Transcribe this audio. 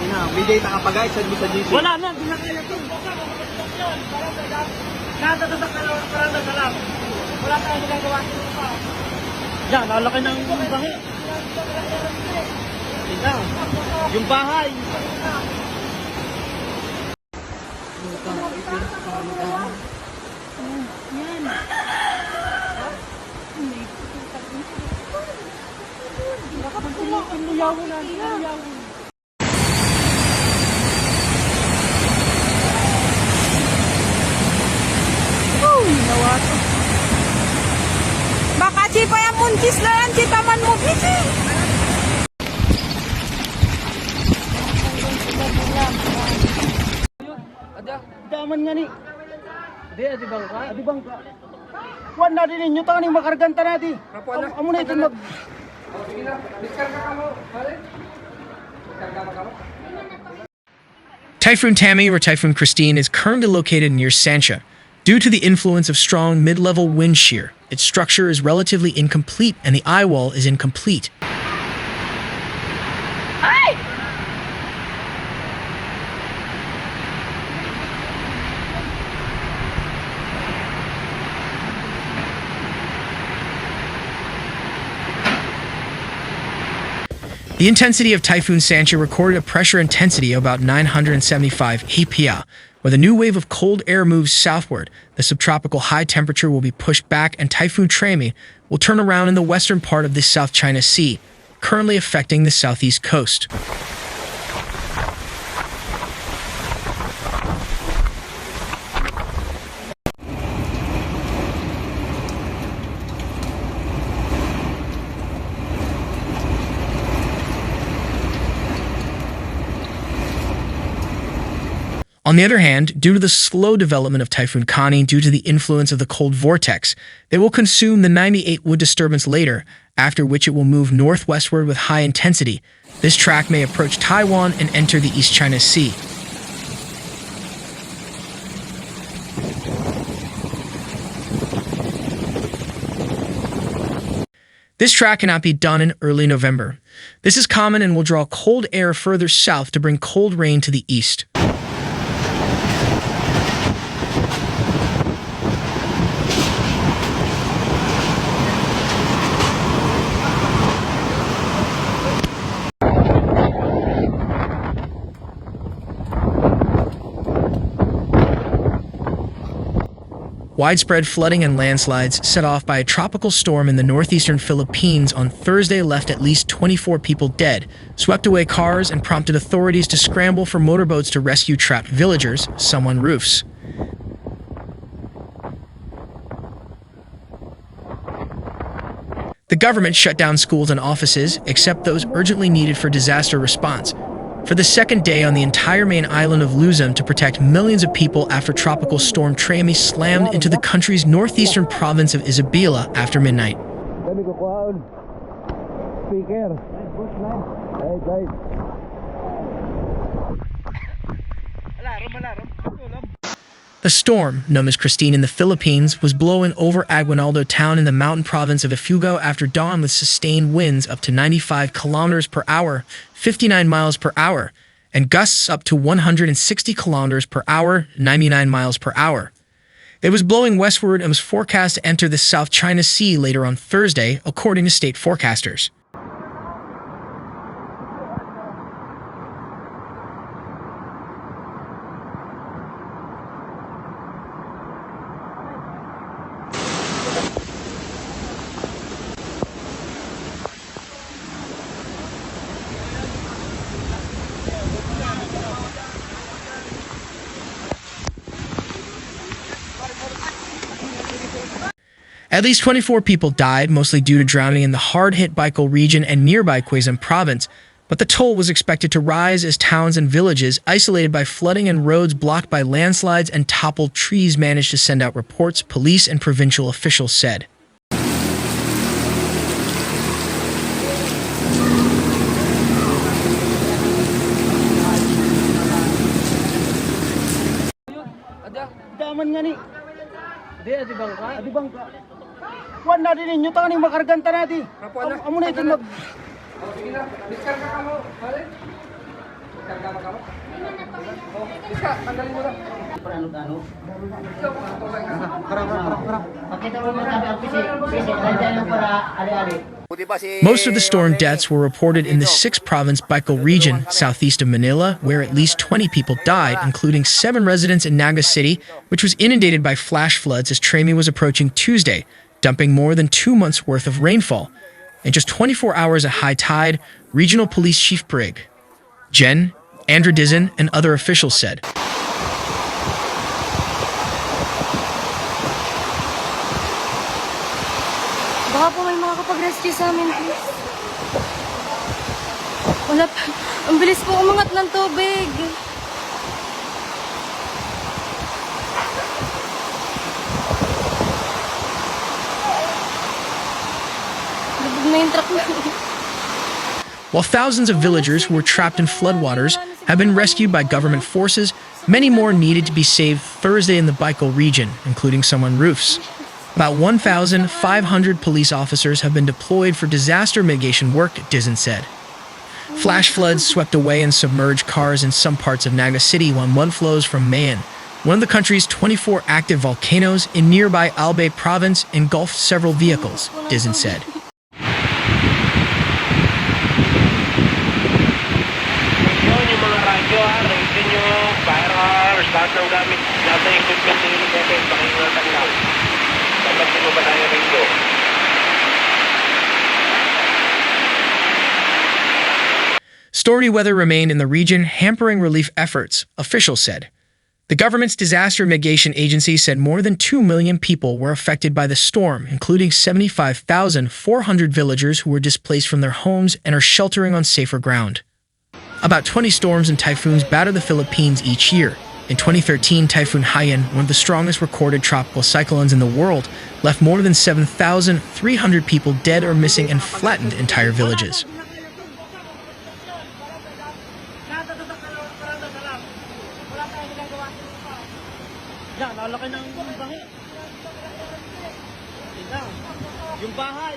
na. May data ka pa guys, send mo sa GC. Wala na, hindi na kaya ito. Natatak ka lang, parang nasalam. Wala tayong magagawa. Yan, lalaki ng bahay. Tingnan, yung bahay. Yan. Baka si pa yung muntis na yan, si taman mo bisi. Daman nga ni. Di bangka. Di bangka. Kuan na din ninyo, tangan yung makarganta natin. Amo na ito mag... Typhoon Tammei or Typhoon Kristine is currently located near Sansha. Due to the influence of strong mid-level wind shear, its structure is relatively incomplete and the eyewall is incomplete. The intensity of Typhoon Sansha recorded a pressure intensity of about 975 API. Where the new wave of cold air moves southward, the subtropical high temperature will be pushed back and Typhoon Trami will turn around in the western part of the South China Sea, currently affecting the southeast coast. On the other hand, due to the slow development of Typhoon Kristine due to the influence of the cold vortex, they will consume the 98 wood disturbance later, after which it will move northwestward with high intensity. This track may approach Taiwan and enter the East China Sea. This track cannot be done in early November. This is common and will draw cold air further south to bring cold rain to the east. Widespread flooding and landslides set off by a tropical storm in the northeastern Philippines on Thursday left at least 24 people dead, swept away cars, and prompted authorities to scramble for motorboats to rescue trapped villagers, some on roofs. The government shut down schools and offices, except those urgently needed for disaster response, for the second day on the entire main island of Luzon to protect millions of people after tropical storm Trami slammed into the country's northeastern province of Isabela after midnight. The storm, known as Kristine in the Philippines, was blowing over Aguinaldo town in the mountain province of Ifugao after dawn with sustained winds up to 95 kilometers per hour, 59 miles per hour, and gusts up to 160 kilometers per hour, 99 miles per hour. It was blowing westward and was forecast to enter the South China Sea later on Thursday, according to state forecasters. At least 24 people died, mostly due to drowning in the hard-hit Bicol region and nearby Quezon province, but the toll was expected to rise as towns and villages isolated by flooding and roads blocked by landslides and toppled trees managed to send out reports, police and provincial officials said. Daman nga ni. Di bangka. Di bangka. Kuan na din ninyo, tangan yung makarganta natin. Amo na ito mag... Most of the storm deaths were reported in the 6th-province Bicol region, southeast of Manila, where at least 20 people died, including 7 residents in Naga City, which was inundated by flash floods as Trami was approaching Tuesday, dumping more than 2 months' worth of rainfall. In just 24 hours at high tide, Regional Police Chief Brig. Jen, Andrew Dizon, and other officials said. Baka po may makakapag-rescue sa amin, please. Wala pa. Ang bilis po umangat ng tubig. Lubog na yung truck na. While thousands of villagers who were trapped in floodwaters have been rescued by government forces, many more needed to be saved Thursday in the Bicol region, including some on roofs. About 1,500 police officers have been deployed for disaster mitigation work, Dizon said. Flash floods swept away and submerged cars in some parts of Naga City while mud flows from Mayan, one of the country's 24 active volcanoes in nearby Albay province, engulfed several vehicles, Dizon said. Stormy weather remained in the region, hampering relief efforts, officials said. The government's disaster mitigation agency said more than 2 million people were affected by the storm, including 75,400 villagers who were displaced from their homes and are sheltering on safer ground. About 20 storms and typhoons batter the Philippines each year. In 2013, Typhoon Haiyan, one of the strongest recorded tropical cyclones in the world, left more than 7,300 people dead or missing and flattened entire villages. Lalaki ng bahay. Yung bahay.